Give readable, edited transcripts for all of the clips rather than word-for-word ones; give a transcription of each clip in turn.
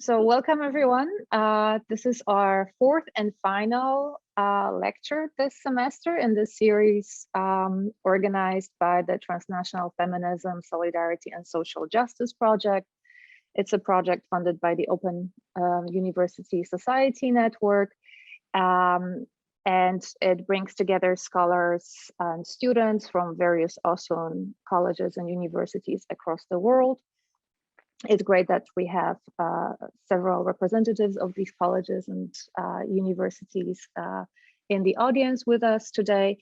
So welcome everyone. This is our fourth and final lecture this semester in the series organized by the Transnational Feminism, Solidarity and Social Justice Project. It's a project funded by the Open University Society Network. And it brings together scholars and students from various awesome colleges and universities across the world. It's great that we have several representatives of these colleges and universities in the audience with us today.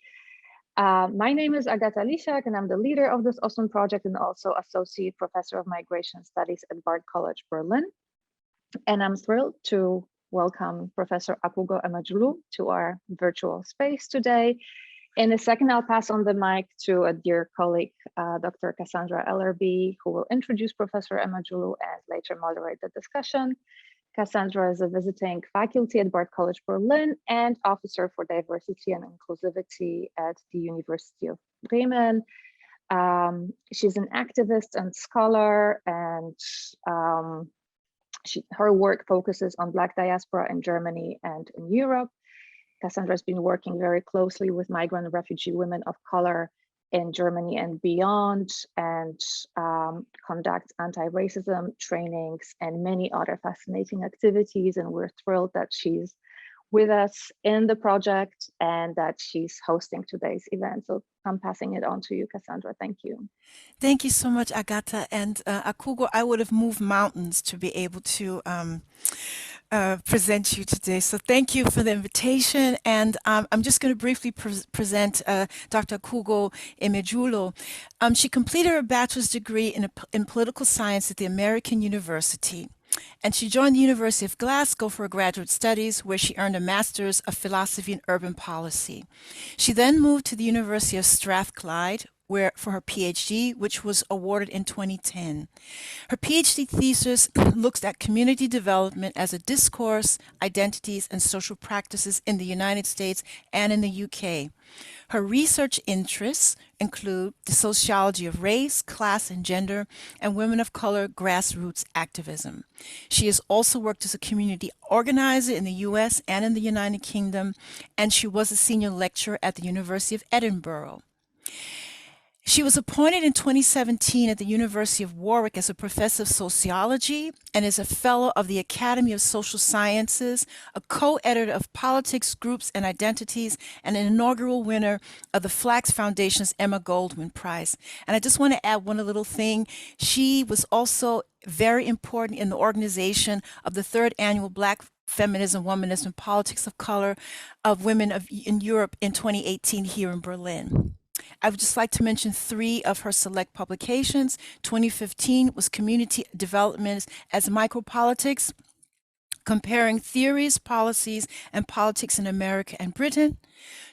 My name is Agata Lisiak, and I'm the leader of this awesome project and also Associate Professor of Migration Studies at Bard College, Berlin. And I'm thrilled to welcome Professor Akwugo Emejulu to our virtual space today. In a second, I'll pass on the mic to a dear colleague, Dr. Cassandra Ellerby, who will introduce Professor Emejulu and later moderate the discussion. Cassandra is a visiting faculty at Bard College Berlin and Officer for Diversity and Inclusivity at the University of Bremen. She's an activist and scholar, and her work focuses on Black diaspora in Germany and in Europe. Cassandra has been working very closely with migrant and refugee women of color in Germany and beyond, and conducts anti-racism trainings and many other fascinating activities. And we're thrilled that she's with us in the project and that she's hosting today's event. So I'm passing it on to you, Cassandra. Thank you. Thank you so much, Agata. And Akwugo, I would have moved mountains to be able to present you today. So thank you for the invitation. And I'm just going to briefly present Dr. Akwugo Emejulu. She completed her bachelor's degree in political science at the American University. And she joined the University of Glasgow for her graduate studies, where she earned a master's of philosophy and urban policy. She then moved to the University of Strathclyde, for her PhD, which was awarded in 2010. Her PhD thesis looks at community development as a discourse, identities, and social practices in the United States and in the UK. Her research interests include the sociology of race, class, and gender, and women of color grassroots activism. She has also worked as a community organizer in the US and in the United Kingdom, and she was a senior lecturer at the University of Edinburgh. She was appointed in 2017 at the University of Warwick as a professor of sociology and is a fellow of the Academy of Social Sciences, a co-editor of Politics, Groups, and Identities, and an inaugural winner of the Flax Foundation's Emma Goldman Prize. And I just want to add one little thing. She was also very important in the organization of the third annual Black Feminism, Womanism, and Politics of Color of Women in Europe in 2018 here in Berlin. I would just like to mention three of her select publications. 2015 was Community Development as Micropolitics, Comparing Theories, Policies, and Politics in America and Britain.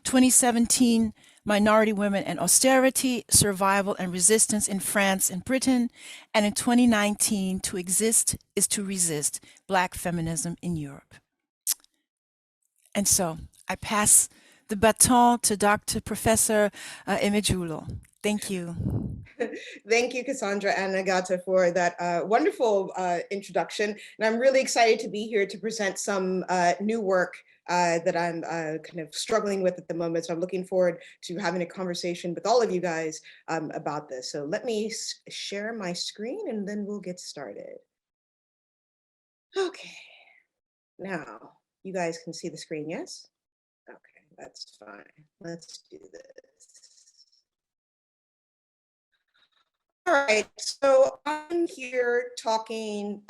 2017, Minority Women and Austerity, Survival and Resistance in France and Britain. And in 2019, To Exist is to Resist, Black Feminism in Europe. And so I pass the baton to Dr. Professor Emejulu. Thank you. Thank you, Cassandra and Agata, for that wonderful introduction. And I'm really excited to be here to present some new work that I'm kind of struggling with at the moment. So I'm looking forward to having a conversation with all of you guys about this. So let me share my screen and then we'll get started. Okay, now you guys can see the screen, yes? Okay. That's fine. Let's do this. All right, so I'm here talking,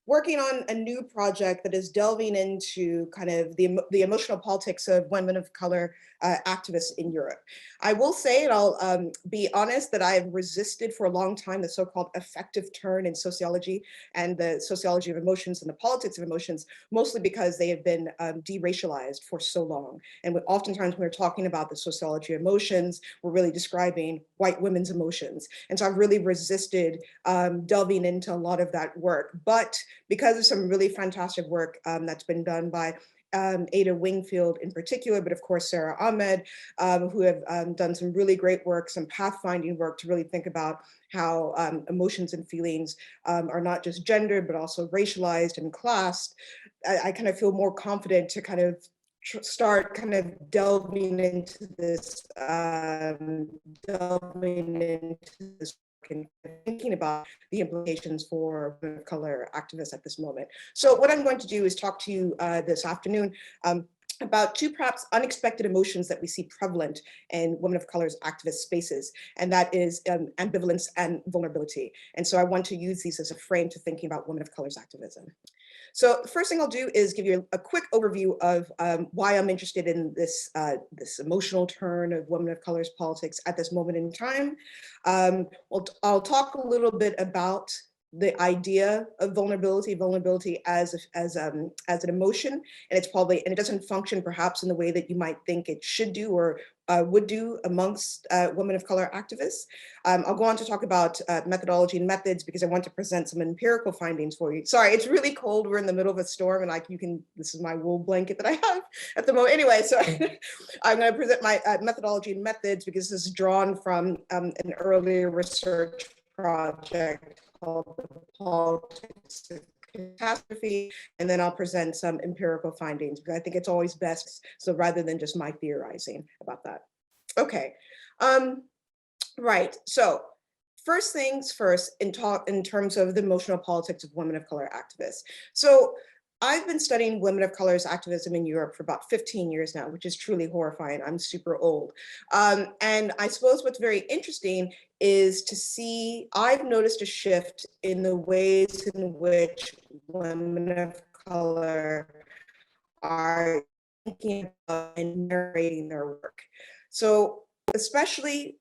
working on a new project that is delving into kind of the emotional politics of women of color activists in Europe. I will say, and I'll be honest, that I have resisted for a long time the so-called effective turn in sociology and the sociology of emotions and the politics of emotions, mostly because they have been deracialized for so long. And oftentimes when we're talking about the sociology of emotions, we're really describing white women's emotions. And so I've really resisted delving into a lot of that work. But because of some really fantastic work that's been done by Ada Wingfield in particular, but of course Sarah Ahmed, who have done some really great work, some pathfinding work to really think about how emotions and feelings are not just gendered, but also racialized and classed. I kind of feel more confident to kind of start kind of delving into this, and thinking about the implications for women of color activists at this moment. So what I'm going to do is talk to you this afternoon about two perhaps unexpected emotions that we see prevalent in women of color's activist spaces, and that is ambivalence and vulnerability. And so I want to use these as a frame to thinking about women of color's activism. So the first thing I'll do is give you a quick overview of why I'm interested in this, this emotional turn of women of color's politics at this moment in time. I'll talk a little bit about the idea of vulnerability as an emotion, and it doesn't function perhaps in the way that you might think it should do or would do amongst women of color activists. I'll go on to talk about methodology and methods because I want to present some empirical findings for you. Sorry, it's really cold. We're in the middle of a storm, and this is my wool blanket that I have at the moment. Anyway, so I'm going to present my methodology and methods because this is drawn from an earlier research project called The Politics of Catastrophe, and then I'll present some empirical findings because I think it's always best. So rather than just my theorizing about that. Okay, right. So first things first, in terms of the emotional politics of women of color activists. So I've been studying women of color's activism in Europe for about 15 years now, which is truly horrifying. I'm super old. And I suppose what's very interesting is to see, I've noticed a shift in the ways in which women of color are thinking about and narrating their work. So especially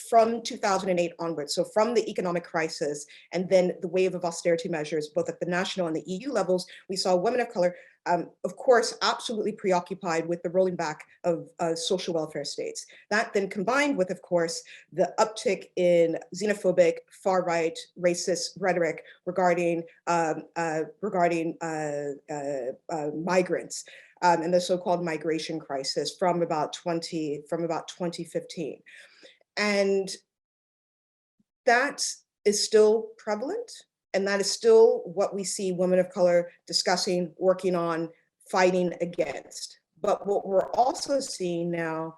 from 2008 onwards, so from the economic crisis and then the wave of austerity measures, both at the national and the EU levels, we saw women of color, of course, absolutely preoccupied with the rolling back of social welfare states. That then combined with, of course, the uptick in xenophobic, far-right, racist rhetoric regarding migrants and the so-called migration crisis from about 2015. And that is still prevalent. And that is still what we see women of color discussing, working on, fighting against. But what we're also seeing now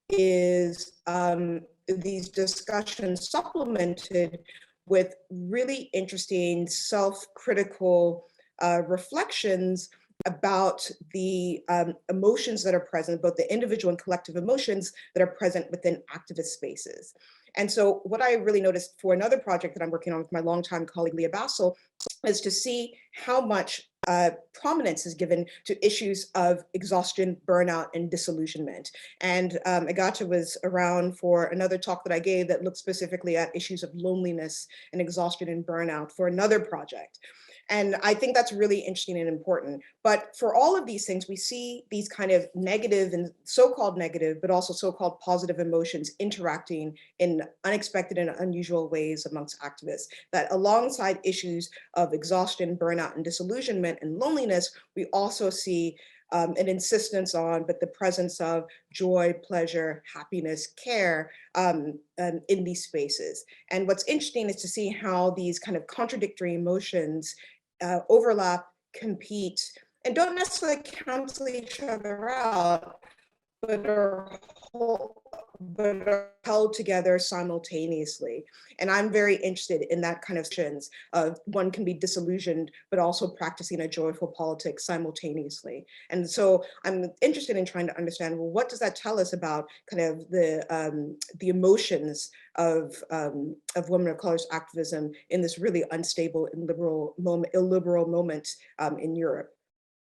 is these discussions supplemented with really interesting self-critical reflections about the emotions that are present, both the individual and collective emotions that are present within activist spaces. And so what I really noticed for another project that I'm working on with my longtime colleague, Leah Bassel, is to see how much prominence is given to issues of exhaustion, burnout, and disillusionment. And Agata was around for another talk that I gave that looked specifically at issues of loneliness and exhaustion and burnout for another project. And I think that's really interesting and important. But for all of these things, we see these kind of negative and so-called negative, but also so-called positive emotions interacting in unexpected and unusual ways amongst activists, that alongside issues of exhaustion, burnout, and disillusionment and loneliness, we also see an insistence on, but the presence of joy, pleasure, happiness, care in these spaces. And what's interesting is to see how these kind of contradictory emotions overlap, compete, and don't necessarily cancel each other out, but are held together simultaneously. And I'm very interested in that kind of sense of one can be disillusioned, but also practicing a joyful politics simultaneously. And so I'm interested in trying to understand, well, what does that tell us about kind of the emotions of women of color's activism in this really unstable and illiberal moment in Europe?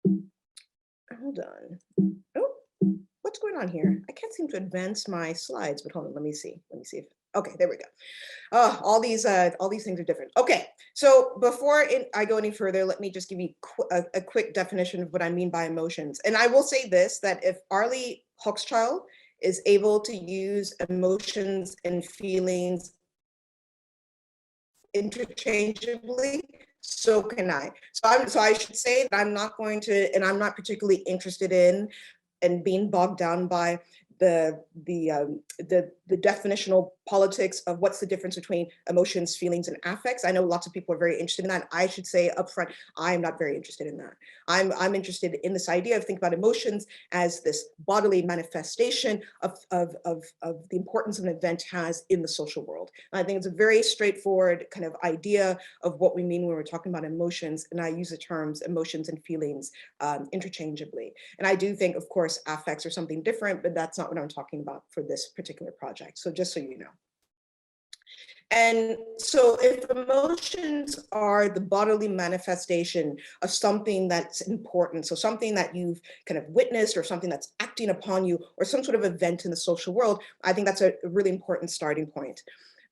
Hold on. Oh. What's going on here? I can't seem to advance my slides, but hold on, let me see if, okay, there we go. All these things are different. Okay, so before I go any further, let me just give you a quick definition of what I mean by emotions. And I will say this, that if Arlie Hochschild is able to use emotions and feelings interchangeably, so can I. So I should say that I'm not going to, and I'm not particularly interested in and being bogged down by the definitional politics of what's the difference between emotions, feelings, and affects. I know lots of people are very interested in that. I should say upfront, I'm not very interested in that. I'm interested in this idea of thinking about emotions as this bodily manifestation of the importance an event has in the social world. And I think it's a very straightforward kind of idea of what we mean when we're talking about emotions. And I use the terms emotions and feelings interchangeably. And I do think, of course, affects are something different, but that's not what I'm talking about for this particular project. So just so you know. And so if emotions are the bodily manifestation of something that's important, so something that you've kind of witnessed or something that's acting upon you or some sort of event in the social world, I think that's a really important starting point.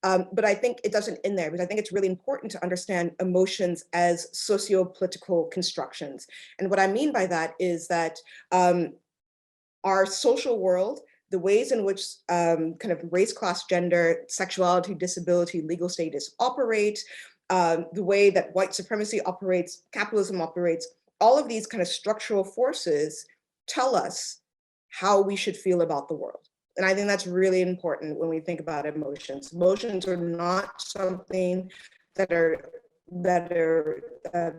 But I think it doesn't end there, because I think it's really important to understand emotions as socio-political constructions. And what I mean by that is that our social world, the ways in which kind of race, class, gender, sexuality, disability, legal status operate, the way that white supremacy operates, capitalism operates, all of these kind of structural forces tell us how we should feel about the world. And I think that's really important when we think about emotions. Emotions are not something that are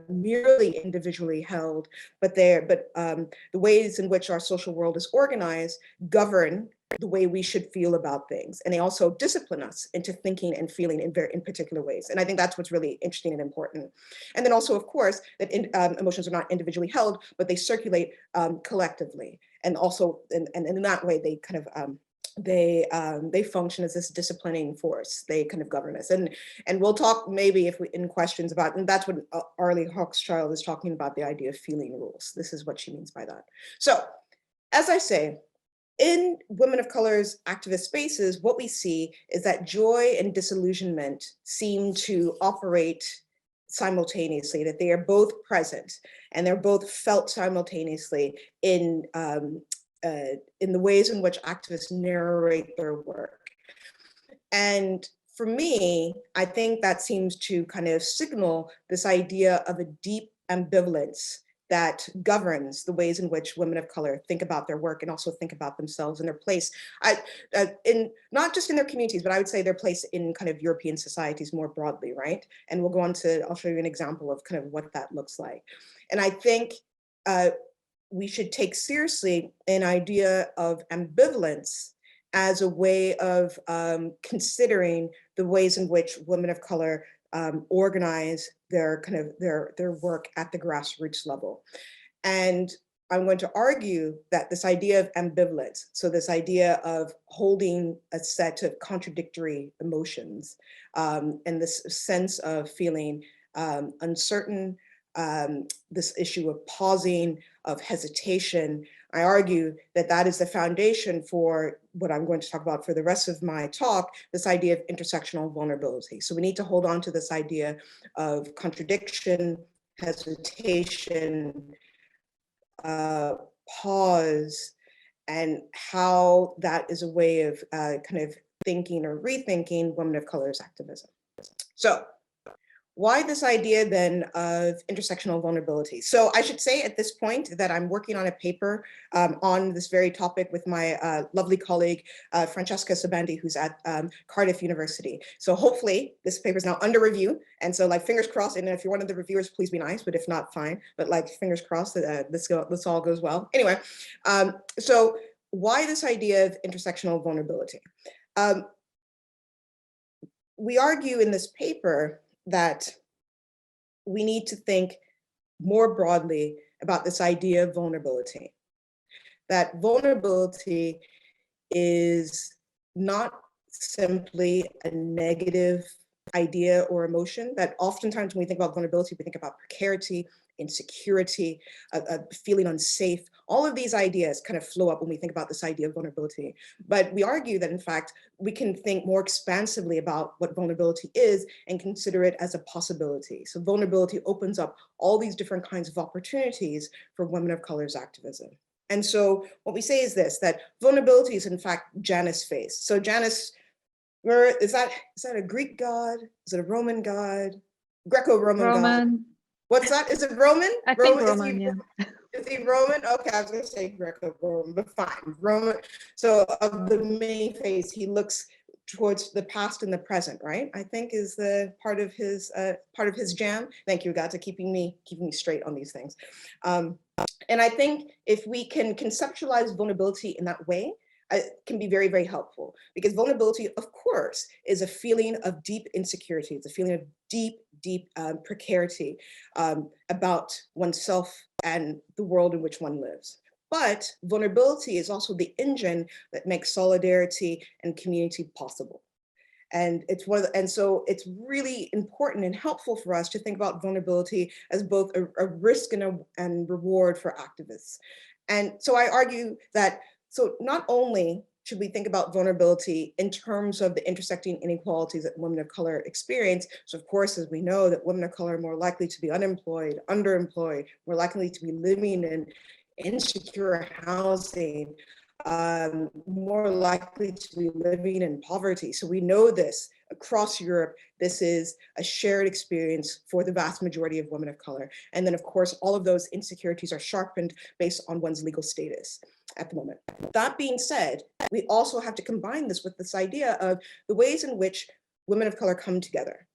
merely individually held, but the ways in which our social world is organized govern the way we should feel about things. And they also discipline us into thinking and feeling in particular ways. And I think that's what's really interesting and important. And then also, of course, that emotions are not individually held, but they circulate collectively. And also, and in that way, they kind of, they function as this disciplining force. They kind of govern us. And we'll talk maybe if we in questions about, and that's what Arlie Hochschild is talking about, the idea of feeling rules. This is what she means by that. So as I say, in women of color's activist spaces, what we see is that joy and disillusionment seem to operate simultaneously, that they are both present and they're both felt simultaneously in the ways in which activists narrate their work. And for me, I think that seems to kind of signal this idea of a deep ambivalence that governs the ways in which women of color think about their work and also think about themselves and their place in not just in their communities, but I would say their place in kind of European societies more broadly, right? And we'll go on to, I'll show you an example of kind of what that looks like. And I think we should take seriously an idea of ambivalence as a way of considering the ways in which women of color organize their kind of their work at the grassroots level. And I'm going to argue that this idea of ambivalence, so this idea of holding a set of contradictory emotions and this sense of feeling uncertain, this issue of pausing, of hesitation, I argue that that is the foundation for what I'm going to talk about for the rest of my talk, this idea of intersectional vulnerability. So we need to hold on to this idea of contradiction, hesitation, pause, and how that is a way of kind of thinking or rethinking women of color's activism. So why this idea then of intersectional vulnerability? So I should say at this point that I'm working on a paper on this very topic with my lovely colleague, Francesca Sabandi, who's at Cardiff University. So hopefully this paper is now under review. And so like fingers crossed, and if you're one of the reviewers, please be nice, but if not, fine. But like fingers crossed that this all goes well. Anyway, so why this idea of intersectional vulnerability? We argue in this paper that we need to think more broadly about this idea of vulnerability. That vulnerability is not simply a negative idea or emotion, that oftentimes when we think about vulnerability, we think about precarity, insecurity, feeling unsafe. All of these ideas kind of flow up when we think about this idea of vulnerability. But we argue that in fact, we can think more expansively about what vulnerability is and consider it as a possibility. So vulnerability opens up all these different kinds of opportunities for women of color's activism. And so what we say is this, that vulnerability is in fact Janus-faced. So Janus, is that a Greek god? Is it a Roman god? Greco-Roman god. Roman. What's that? Is it Roman? I think Roman, yeah. Is he Roman? Okay, I was gonna say Greco-Roman, but fine, Roman. So of the many face, he looks towards the past and the present, right? I think is the part of his jam. Thank you, God, for keeping me straight on these things. And I think if we can conceptualize vulnerability in that way, it can be very, very helpful, because vulnerability, of course, is a feeling of deep insecurity. It's a feeling of deep, deep precarity about oneself and the world in which one lives. But vulnerability is also the engine that makes solidarity and community possible. And so it's really important and helpful for us to think about vulnerability as both a risk and reward for activists. And so I argue that, so not only should we think about vulnerability in terms of the intersecting inequalities that women of color experience. So of course, as we know, that women of color are more likely to be unemployed, underemployed, more likely to be living in insecure housing, more likely to be living in poverty. So we know this across Europe. This is a shared experience for the vast majority of women of color. And then of course, all of those insecurities are sharpened based on one's legal status at the moment. That being said, we also have to combine this with this idea of the ways in which women of color come together.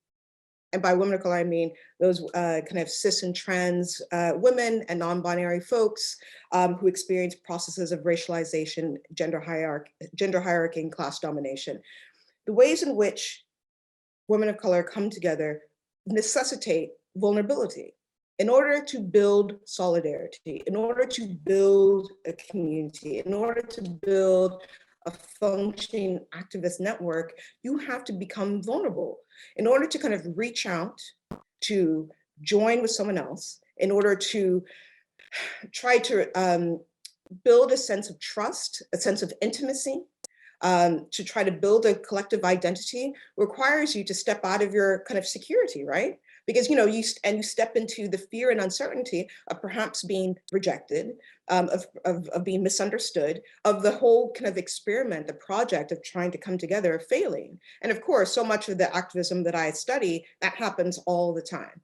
And by women of color, I mean those kind of cis and trans women and non-binary folks who experience processes of racialization, gender hierarchy, and class domination. The ways in which women of color come together necessitate vulnerability in order to build solidarity, in order to build a community, in order to build a functioning activist network. You have to become vulnerable in order to kind of reach out, to join with someone else, in order to try to build a sense of trust, a sense of intimacy, to try to build a collective identity requires you to step out of your kind of security, right? Because you step into the fear and uncertainty of perhaps being rejected, of being misunderstood, of the whole kind of experiment, the project of trying to come together, failing. And of course, so much of the activism that I study, that happens all the time.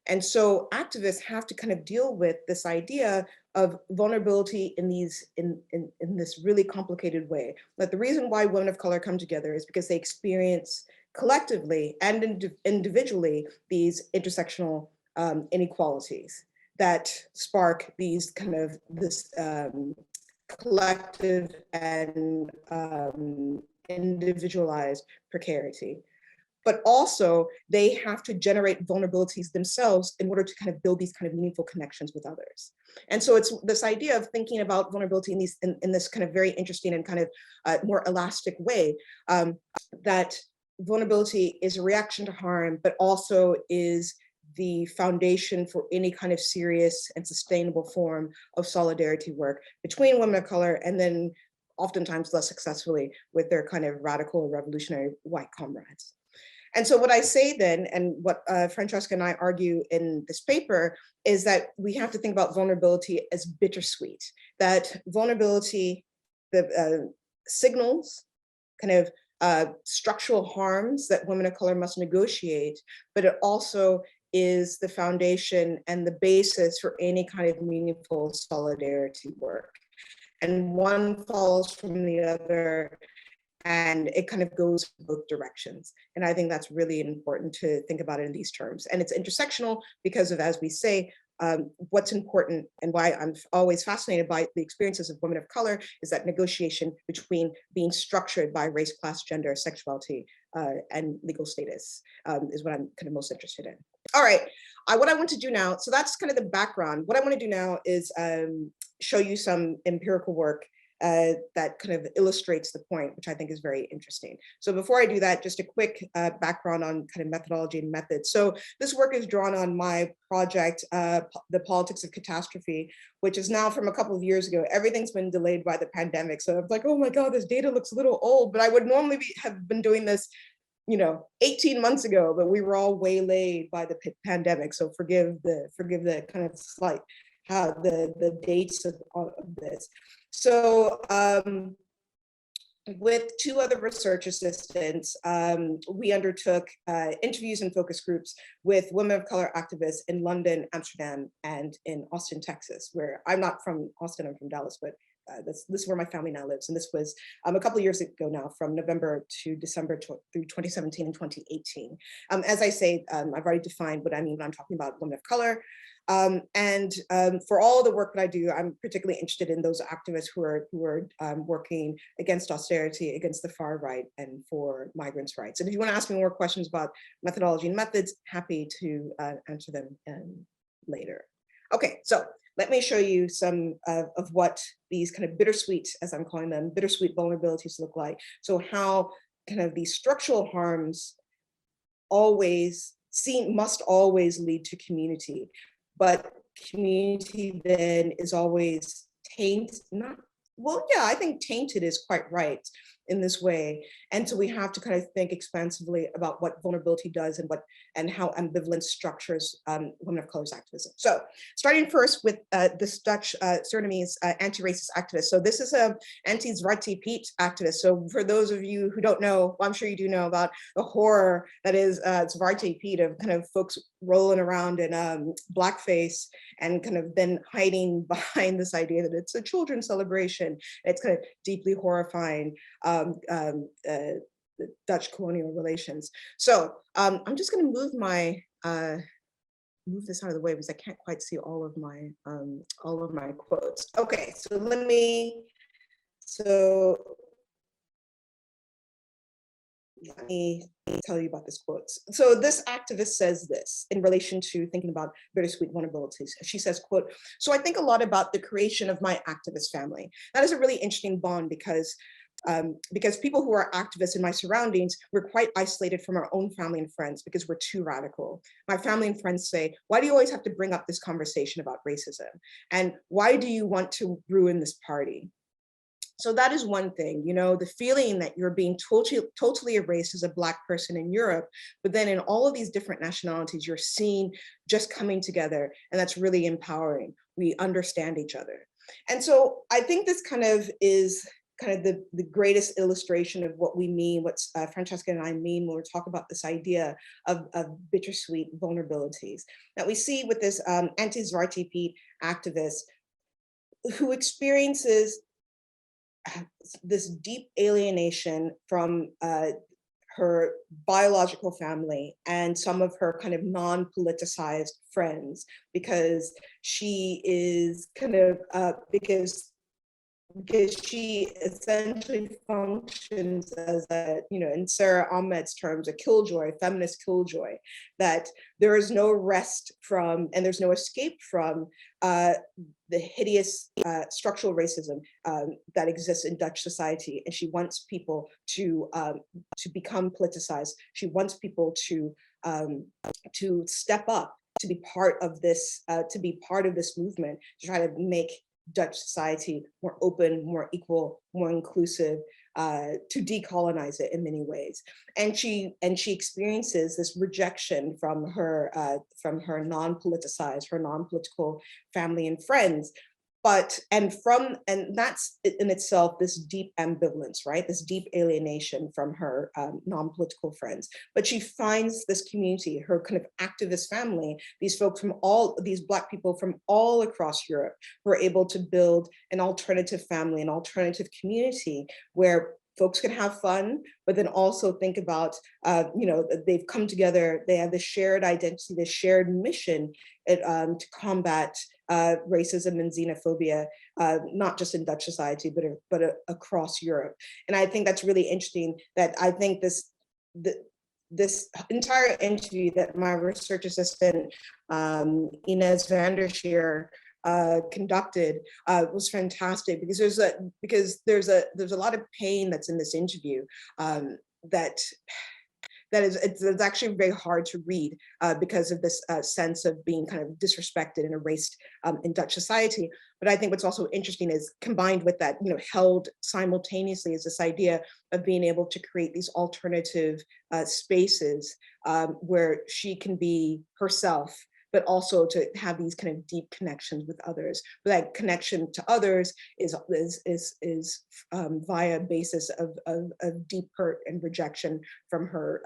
And so activists have to kind of deal with this idea of vulnerability in this really complicated way. But the reason why women of color come together is because they experience collectively and individually these intersectional inequalities that spark these kind of collective and individualized precarity. But also they have to generate vulnerabilities themselves in order to kind of build these kind of meaningful connections with others. And so it's this idea of thinking about vulnerability in this kind of very interesting and kind of more elastic way, that vulnerability is a reaction to harm, but also is the foundation for any kind of serious and sustainable form of solidarity work between women of color, and then oftentimes less successfully with their kind of radical or revolutionary white comrades. And so what I say then, and what Francesca and I argue in this paper, is that we have to think about vulnerability as bittersweet, that vulnerability signals kind of structural harms that women of color must negotiate, but it also is the foundation and the basis for any kind of meaningful solidarity work. And one follows from the other, and it kind of goes both directions. And I think that's really important to think about it in these terms. And it's intersectional because of, as we say, what's important and why I'm always fascinated by the experiences of women of color is that negotiation between being structured by race, class, gender, sexuality, and legal status is what I'm kind of most interested in. All right, what I want to do now, so that's kind of the background. What I want to do now is show you some empirical work that kind of illustrates the point, which I think is very interesting. So before I do that, just a quick background on kind of methodology and methods. So this work is drawn on my project, The Politics of Catastrophe, which is now from a couple of years ago. Everything's been delayed by the pandemic. So I'm like, oh my God, this data looks a little old, but I would normally have been doing this 18 months ago, but we were all waylaid by the pandemic. So forgive the kind of slight the dates of this. So with two other research assistants, we undertook interviews and focus groups with women of color activists in London, Amsterdam, and in Austin, Texas, where I'm not from Austin, I'm from Dallas, but this is where my family now lives. And this was a couple of years ago now, from November to December through 2017 and 2018. As I say, I've already defined what I mean when I'm talking about women of color. For all the work that I do, I'm particularly interested in those activists who are working against austerity, against the far right, and for migrants' rights. And if you want to ask me more questions about methodology and methods, happy to answer them later. Okay, so let me show you some of what these kind of bittersweet, as I'm calling them, bittersweet vulnerabilities look like. So how kind of these structural harms must always lead to community, but community then is always tainted, I think tainted is quite right in this way. And so we have to kind of think expansively about what vulnerability does and how ambivalence structures women of color's activism. So starting first with this Dutch Surinamese anti-racist activist. So this is a anti-Zwarte Piet activist. So for those of you who don't know, well, I'm sure you do know about the horror that is Zwarte Piet, of kind of folks rolling around in blackface and kind of then hiding behind this idea that it's a children's celebration. It's kind of deeply horrifying Dutch colonial relations. So I'm just going to move this out of the way because I can't quite see all of my quotes. Okay, so let me tell you about this quote. So this activist says this in relation to thinking about bittersweet vulnerabilities. She says, quote, "So I think a lot about the creation of my activist family." That is a really interesting bond because people who are activists in my surroundings, we're quite isolated from our own family and friends because we're too radical. My family and friends say, "Why do you always have to bring up this conversation about racism? And why do you want to ruin this party?" So that is one thing, the feeling that you're being totally erased as a Black person in Europe, but then in all of these different nationalities, you're seen just coming together, and that's really empowering. We understand each other. And so I think this kind of is the greatest illustration of what we mean, what Francesca and I mean when we talk about this idea of bittersweet vulnerabilities that we see with this anti-Zwarte Piet activist who experiences this deep alienation from her biological family and some of her kind of non-politicized friends, because she is kind of, because she essentially functions as in Sarah Ahmed's terms, a killjoy, a feminist killjoy, that there is no rest from and there's no escape from the hideous structural racism that exists in Dutch society. And she wants people to become politicized. She wants people to step up, to be part of this movement, to try to make Dutch society more open, more equal, more inclusive, to decolonize it in many ways. And she experiences this rejection from her non-politicized, her non-political family and friends. And that's in itself this deep ambivalence, right? This deep alienation from her non-political friends. But she finds this community, her kind of activist family, these folks from these Black people from all across Europe, who are able to build an alternative family, an alternative community where folks can have fun, but then also think about, they've come together, they have this shared identity, this shared mission to combat racism and xenophobia, not just in Dutch society, but across Europe. And I think that's really interesting, that I think this entire interview that my research assistant, Inez van der Scheer, conducted was fantastic, because there's a lot of pain that's in this interview it's actually very hard to read because of this sense of being kind of disrespected and erased in Dutch society. But I think what's also interesting is, combined with that, held simultaneously, is this idea of being able to create these alternative spaces where she can be herself, but also to have these kind of deep connections with others. But that connection to others is via basis of deep hurt and rejection from her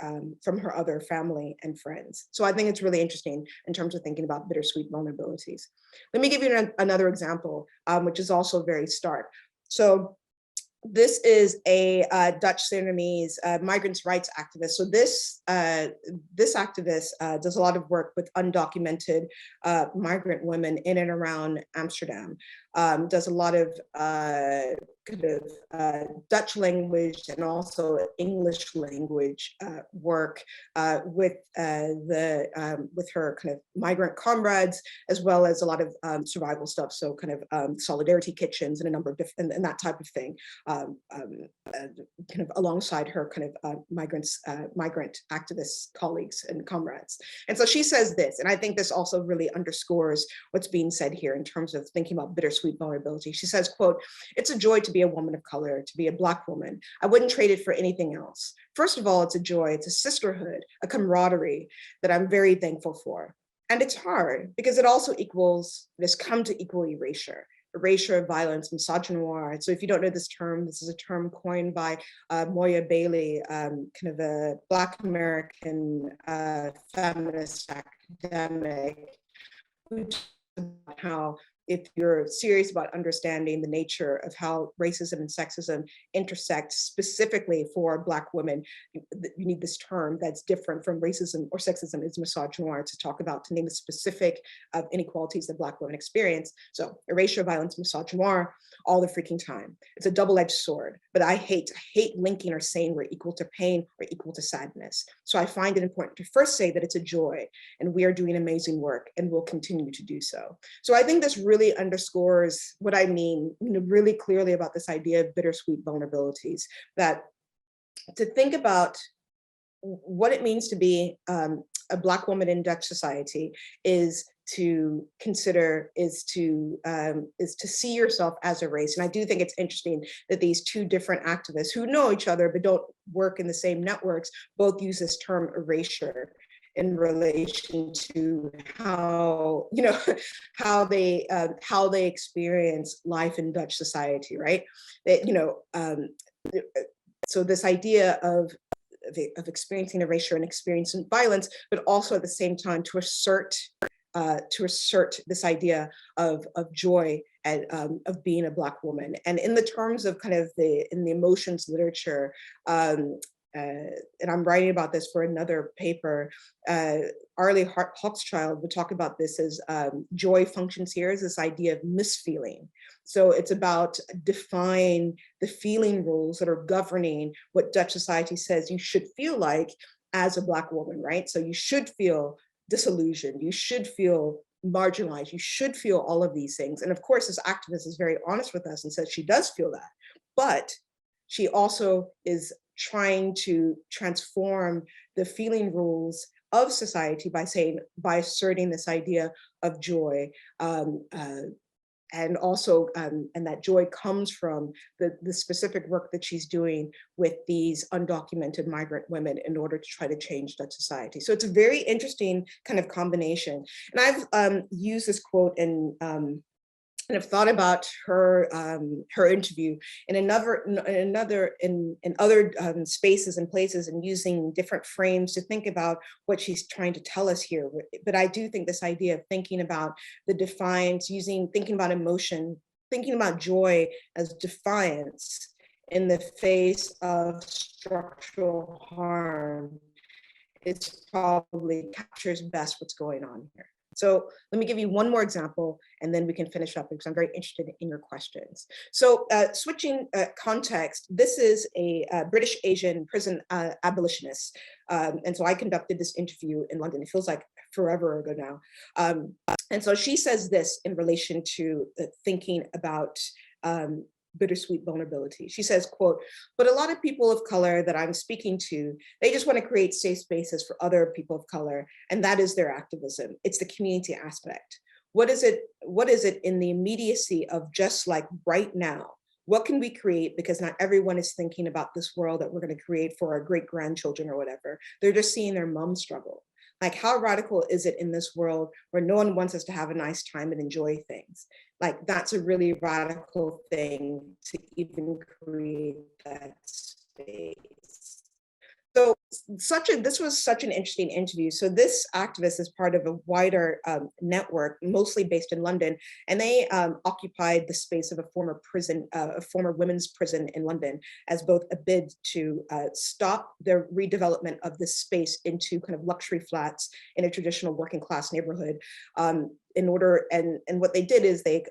other family and friends. So I think it's really interesting in terms of thinking about bittersweet vulnerabilities. Let me give you another example, which is also very stark. So this is a Dutch Surinamese migrants' rights activist. So this activist does a lot of work with undocumented migrant women in and around Amsterdam. Does a lot of Dutch language and also English language work with her kind of migrant comrades, as well as a lot of survival stuff. So kind of solidarity kitchens and a number of different and that type of thing. Kind of alongside her kind of migrant activist colleagues and comrades. And so she says this, and I think this also really underscores what's being said here in terms of thinking about bittersweet vulnerability. She says, quote, "It's a joy to be a woman of color, to be a Black woman. I wouldn't trade it for anything else. First of all, it's a joy, it's a sisterhood, a camaraderie that I'm very thankful for. And it's hard because it has come to equal erasure of violence, misogynoir. So if you don't know this term, this is a term coined by Moya Bailey, kind of a Black American feminist academic, who talks about how if you're serious about understanding the nature of how racism and sexism intersect specifically for Black women, you need this term that's different from racism or sexism is misogynoir to name the specific inequalities that Black women experience. So erasure, violence, misogynoir, all the freaking time. It's a double-edged sword, but I hate linking or saying we're equal to pain or equal to sadness. So I find it important to first say that it's a joy and we are doing amazing work and will continue to do so. So I think this really underscores what I mean, really clearly about this idea of bittersweet vulnerabilities, that to think about what it means to be a Black woman in Dutch society is to consider, is to see yourself as a race. And I do think it's interesting that these two different activists who know each other but don't work in the same networks both use this term erasure in relation to how how they experience life in Dutch society, right? So this idea of experiencing erasure and experiencing violence, but also at the same time to assert this idea of joy and of being a Black woman. And in the terms of kind of in the emotions literature, and I'm writing about this for another paper, Arlie Hochschild would talk about this as joy functions here as this idea of misfeeling. So it's about define the feeling rules that are governing what Dutch society says you should feel like as a Black woman, right? So you should feel disillusioned, you should feel marginalized, you should feel all of these things. And of course, this activist is very honest with us and says she does feel that, but she also is trying to transform the feeling rules of society by asserting this idea of joy, and also and that joy comes from the specific work that she's doing with these undocumented migrant women in order to try to change Dutch society. So it's a very interesting kind of combination. And I've used this quote and have thought about her interview in other spaces and places, and using different frames to think about what she's trying to tell us here. But I do think this idea of thinking about the defiance, thinking about emotion, thinking about joy as defiance in the face of structural harm, it probably captures best what's going on here. So let me give you one more example and then we can finish up because I'm very interested in your questions. So switching context, this is a British Asian prison abolitionist. And so I conducted this interview in London. It feels like forever ago now. And so she says this in relation to thinking about bittersweet vulnerability. She says, quote, "But a lot of people of color that I'm speaking to, they just want to create safe spaces for other people of color, and that is their activism. It's the community aspect. What is it in the immediacy of just like right now? What can we create? Because not everyone is thinking about this world that we're going to create for our great grandchildren or whatever. They're just seeing their mom struggle. Like, how radical is it in this world where no one wants us to have a nice time and enjoy things? Like, that's a really radical thing to even create that space. So this was such an interesting interview. So this activist is part of a wider network, mostly based in London, and they occupied the space of a former prison, a former women's prison in London, as both a bid to stop the redevelopment of this space into kind of luxury flats in a traditional working class neighborhood. In order, and what they did is they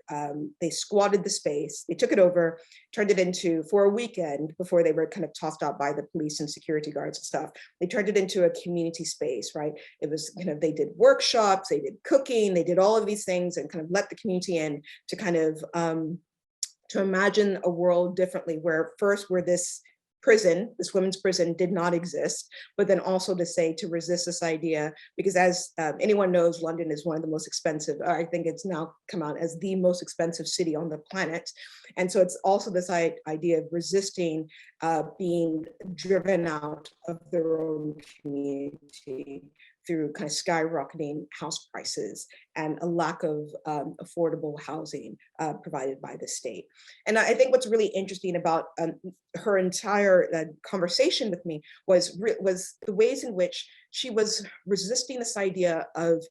squatted the space, they took it over, turned it into, for a weekend before they were kind of tossed out by the police and security guards and stuff, they turned it into a community space, right? It was kind of, they did workshops, they did cooking, they did all of these things and kind of let the community in to kind of, to imagine a world differently, where first where this prison, this women's prison did not exist, but then also to say, to resist this idea, because as anyone knows, London is one of the most expensive, I think it's now come out as the most expensive city on the planet. And so it's also this idea of resisting being driven out of their own community through kind of skyrocketing house prices and a lack of affordable housing provided by the state. And I think what's really interesting about her entire conversation with me was the ways in which she was resisting this idea of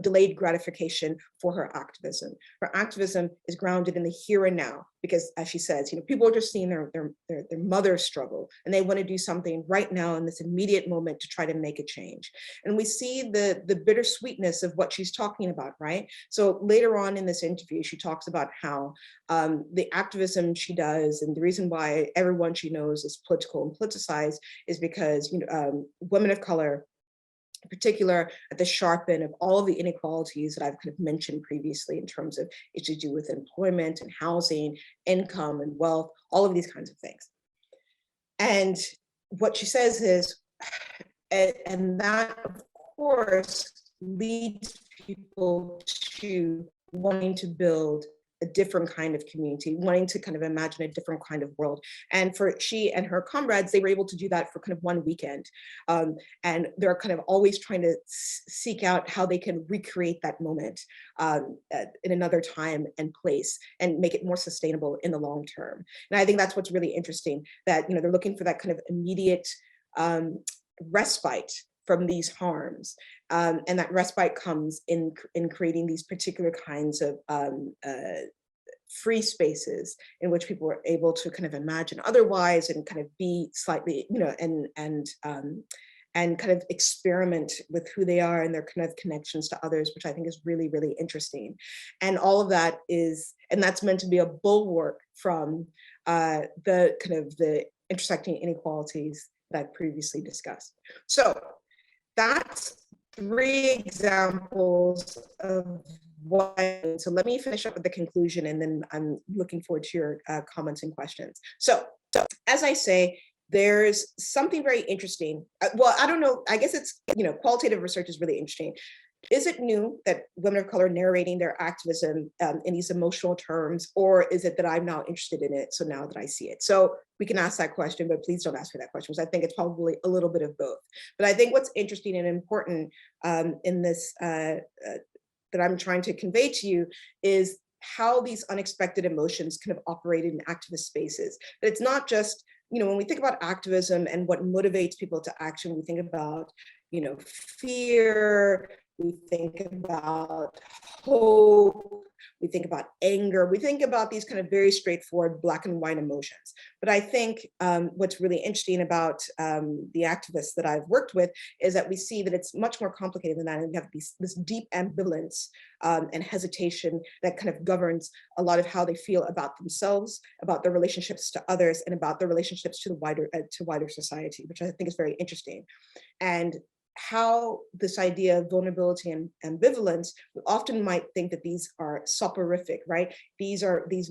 delayed gratification for her activism. Her activism is grounded in the here and now, because as she says, people are just seeing their mothers struggle, and they want to do something right now in this immediate moment to try to make a change. And we see the bittersweetness of what she's talking about, right? So later on in this interview, she talks about how the activism she does, and the reason why everyone she knows is political and politicized, is because women of color, in particular, at the sharp end of all of the inequalities that I've kind of mentioned previously in terms of issues to do with employment and housing, income and wealth, all of these kinds of things. And what she says is, and that of course leads people to wanting to build a different kind of community, wanting to kind of imagine a different kind of world. And for she and her comrades, they were able to do that for kind of one weekend. And they're kind of always trying to seek out how they can recreate that moment in another time and place and make it more sustainable in the long term. And I think that's what's really interesting, that they're looking for that kind of immediate respite from these harms. And that respite comes in creating these particular kinds of free spaces in which people are able to kind of imagine otherwise and kind of be slightly, and kind of experiment with who they are and their kind of connections to others, which I think is really, really interesting. And all of that is, and that's meant to be a bulwark from the kind of the intersecting inequalities that I previously discussed. So that's 3 examples of what, so let me finish up with the conclusion, and then I'm looking forward to your comments and questions. So as I say, there's something very interesting. Well, I don't know, I guess it's, qualitative research is really interesting. Is it new that women of color narrating their activism in these emotional terms, or is it that I'm now interested in it, so now that I see it? So we can ask that question, but please don't ask me that question, because I think it's probably a little bit of both. But I think what's interesting and important in this, that I'm trying to convey to you, is how these unexpected emotions kind of operate in activist spaces. That it's not just, when we think about activism and what motivates people to action, we think about, fear, we think about hope, we think about anger, we think about these kind of very straightforward black and white emotions. But I think what's really interesting about the activists that I've worked with is that we see that it's much more complicated than that. And we have this deep ambivalence and hesitation that kind of governs a lot of how they feel about themselves, about their relationships to others, and about their relationships to the wider society, which I think is very interesting. And how this idea of vulnerability and ambivalence, we often might think that these are soporific, right? These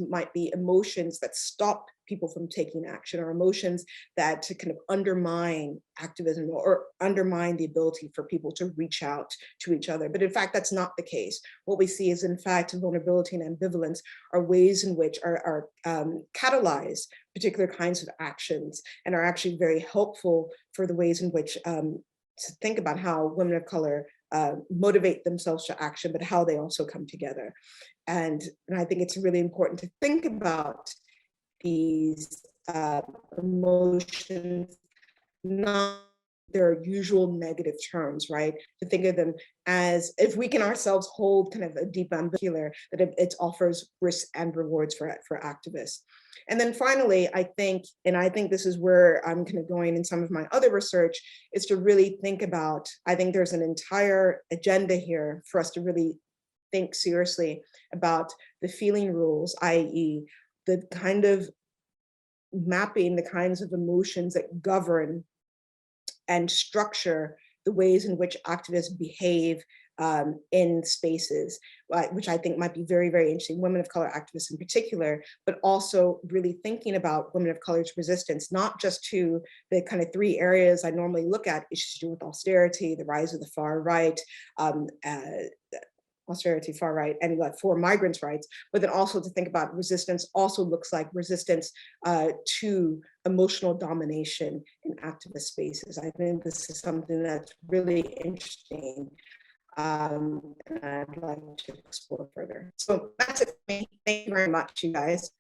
might be emotions that stop people from taking action, or emotions that to kind of undermine activism or undermine the ability for people to reach out to each other. But in fact, that's not the case. What we see is, in fact, vulnerability and ambivalence are ways in which are catalyze particular kinds of actions, and are actually very helpful for the ways in which to think about how women of color motivate themselves to action, but how they also come together. And I think it's really important to think about these emotions, not their usual negative terms, right? To think of them as, if we can ourselves hold kind of a deep ambigular, that it offers risks and rewards for activists. And then finally, I think this is where I'm kind of going in some of my other research, is to really think about, I think there's an entire agenda here for us to really think seriously about the feeling rules, i.e. the kind of mapping the kinds of emotions that govern and structure the ways in which activists behave in spaces, which I think might be very, very interesting, women of color activists in particular, but also really thinking about women of color's resistance, not just to the kind of three areas I normally look at, issues to do with austerity, the rise of the far right, austerity, far right, and for migrants' rights, but then also to think about resistance also looks like resistance to emotional domination in activist spaces. I think this is something that's really interesting, and I'd like to explore further. So that's it for me. Thank you very much, you guys.